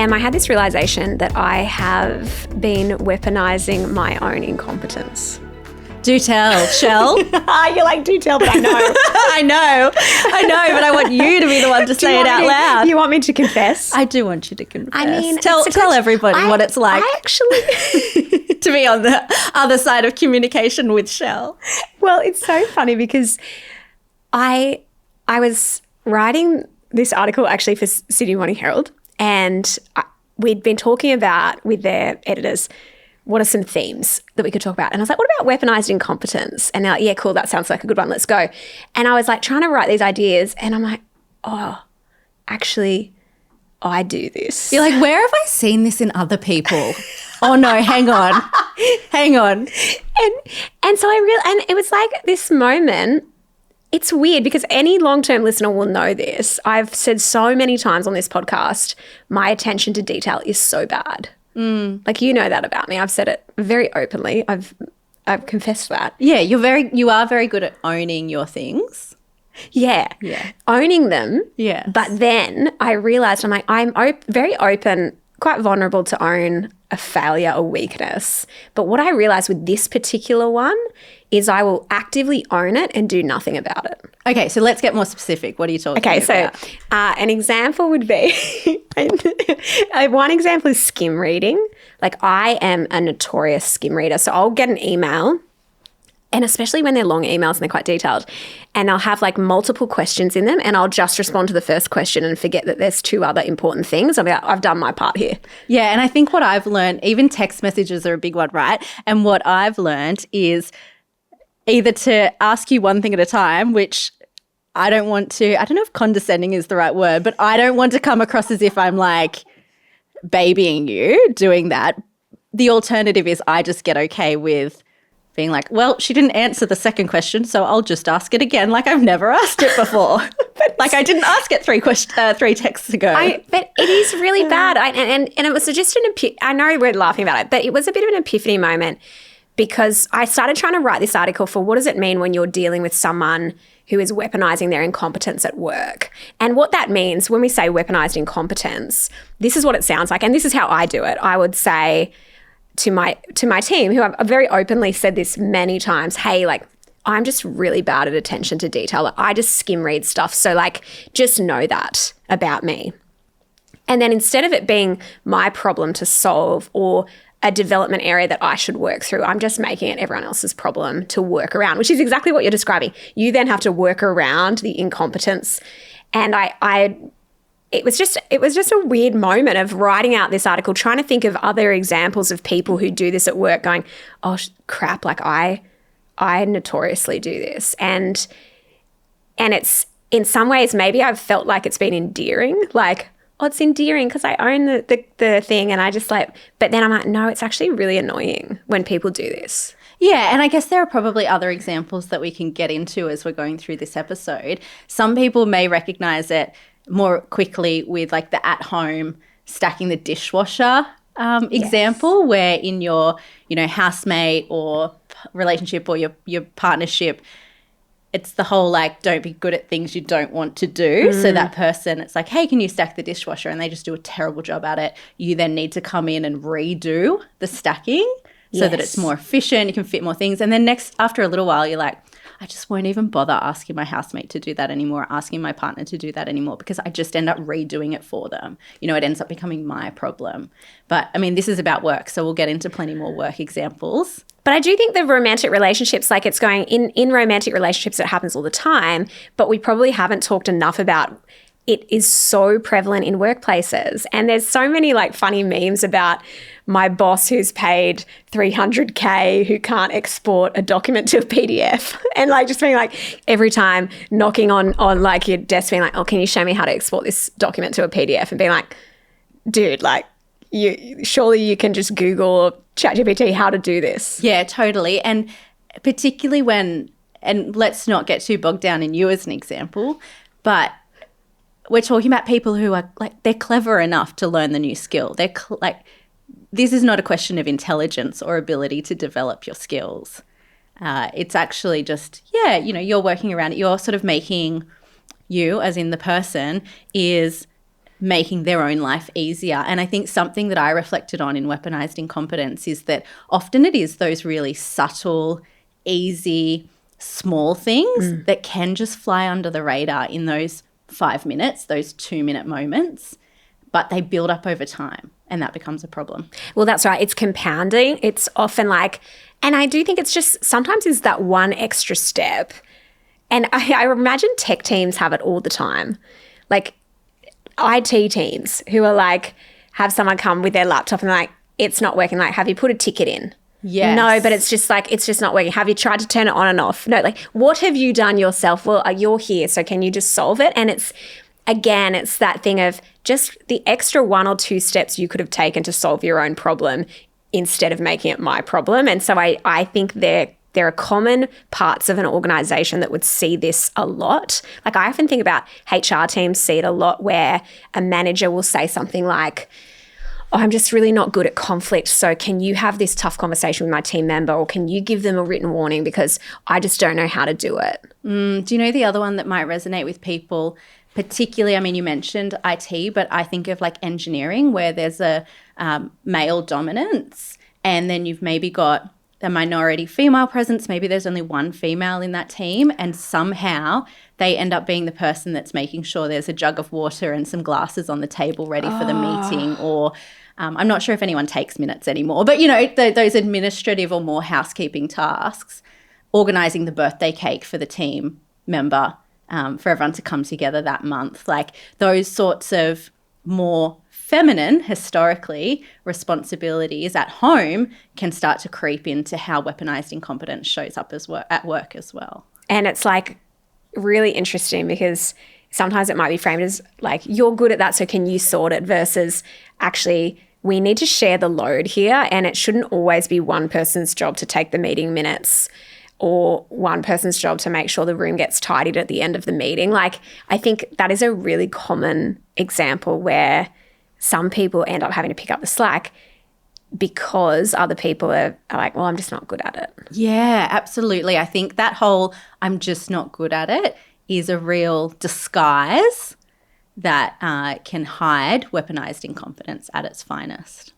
Em, I had this realisation that I have been weaponising my own incompetence. Do tell, Shell. You're like, do tell, but I know. I know, but I want you to be the one to say it out loud. You want me to confess? I do want you to confess. I mean, tell everybody what it's like I actually to be on the other side of communication with Shell. Well, it's so funny because I was writing this article actually for Sydney Morning Herald, and we'd been talking about with their editors what are some themes that we could talk about. And I was like, what about weaponised incompetence? And they're like, yeah, cool, that sounds like a good one, let's go. And I was like trying to write these ideas and I'm like, oh, actually, I do this. You're like, where have I seen this in other people? Oh no, hang on. And so and it was like this moment. It's weird because any long-term listener will know this. I've said so many times on this podcast, my attention to detail is so bad. Like, you know that about me. I've said it very openly. I've confessed that. Yeah, you are very good at owning your things. Yeah. Owning them. Yeah. But then I realised I'm very open, quite vulnerable to own a failure, a weakness. But what I realised with this particular one is I will actively own it and do nothing about it. Okay, so let's get more specific. What are you talking about? Okay, so an example would be, one example is skim reading. Like, I am a notorious skim reader. So I'll get an email, and especially when they're long emails and they're quite detailed, and I'll have like multiple questions in them and I'll just respond to the first question and forget that there's two other important things. I'll be like, I've done my part here. Yeah, and I think what I've learned, even text messages are a big one, right? And what I've learned is either to ask you one thing at a time, which I don't know if condescending is the right word, but I don't want to come across as if I'm like babying you doing that. The alternative is I just get okay with being like, well, she didn't answer the second question, so I'll just ask it again like I've never asked it before. But like I didn't ask it three texts ago. But it is really bad. And it was just I know we're laughing about it, but it was a bit of an epiphany moment because I started trying to write this article for what does it mean when you're dealing with someone who is weaponising their incompetence at work. And what that means when we say weaponised incompetence, this is what it sounds like, and this is how I do it. I would say to my team, who I've very openly said this many times, hey, like, I'm just really bad at attention to detail. Like, I just skim read stuff. So like, just know that about me. And then instead of it being my problem to solve or a development area that I should work through, I'm just making it everyone else's problem to work around, which is exactly what you're describing. You then have to work around the incompetence. And it was just a weird moment of writing out this article, trying to think of other examples of people who do this at work going, oh, crap, like I notoriously do this. And it's in some ways maybe I've felt like it's been endearing, like, oh, it's endearing because I own the thing and I just like, but then I'm like, no, it's actually really annoying when people do this. Yeah, and I guess there are probably other examples that we can get into as we're going through this episode. Some people may recognise it more quickly with like the at-home stacking the dishwasher example, where in your, housemate or relationship or your partnership, it's the whole like don't be good at things you don't want to do. So that person, it's like, hey, can you stack the dishwasher? And they just do a terrible job at it. You then need to come in and redo the stacking so that it's more efficient, you can fit more things. And then after a little while, you're like, I just won't even bother asking my housemate to do that anymore, asking my partner to do that anymore, because I just end up redoing it for them. It ends up becoming my problem. But, I mean, this is about work, so we'll get into plenty more work examples. But I do think the romantic relationships, like it's going in romantic relationships, it happens all the time, but we probably haven't talked enough about it is so prevalent in workplaces. And there's so many like funny memes about my boss who's paid $300K who can't export a document to a PDF, and like just being like every time knocking on like your desk being like, oh, can you show me how to export this document to a PDF, and being like, dude, like surely you can just Google or ChatGPT how to do this. Yeah, totally. And particularly and let's not get too bogged down in you as an example, but we're talking about people who are like, they're clever enough to learn the new skill. They're this is not a question of intelligence or ability to develop your skills. It's actually just, you're working around it. You're sort of making you, as in the person, is making their own life easier. And I think something that I reflected on in weaponized incompetence is that often it is those really subtle, easy, small things that can just fly under the radar in those 5 minutes, those 2-minute moments, but they build up over time and that becomes a problem. Well, that's right. It's compounding. It's often like, and I do think it's just sometimes is that one extra step. And I imagine tech teams have it all the time. Like IT teams who are like, have someone come with their laptop and like, it's not working. Like, have you put a ticket in? Yes. No, but it's just like, it's just not working. Have you tried to turn it on and off? No, like, what have you done yourself? Well, you're here, so can you just solve it? And it's, again, it's that thing of just the extra 1 or 2 steps you could have taken to solve your own problem instead of making it my problem. And so I think there are common parts of an organization that would see this a lot. Like I often think about HR teams see it a lot where a manager will say something like, oh, I'm just really not good at conflict. So can you have this tough conversation with my team member or can you give them a written warning because I just don't know how to do it? Do you know the other one that might resonate with people, particularly, I mean, you mentioned IT, but I think of like engineering where there's a male dominance and then you've maybe got a minority female presence. Maybe there's only one female in that team and somehow they end up being the person that's making sure there's a jug of water and some glasses on the table ready for the meeting or I'm not sure if anyone takes minutes anymore, but, you know, those administrative or more housekeeping tasks, organising the birthday cake for the team member, for everyone to come together that month, like those sorts of more feminine, historically, responsibilities at home can start to creep into how weaponized incompetence shows up at work as well. And it's like really interesting because sometimes it might be framed as like, you're good at that, so can you sort it, versus actually we need to share the load here and it shouldn't always be one person's job to take the meeting minutes or one person's job to make sure the room gets tidied at the end of the meeting. Like, I think that is a really common example where some people end up having to pick up the slack because other people are like, well, I'm just not good at it. Yeah, absolutely. I think that whole I'm just not good at it is a real disguise that can hide weaponized incompetence at its finest.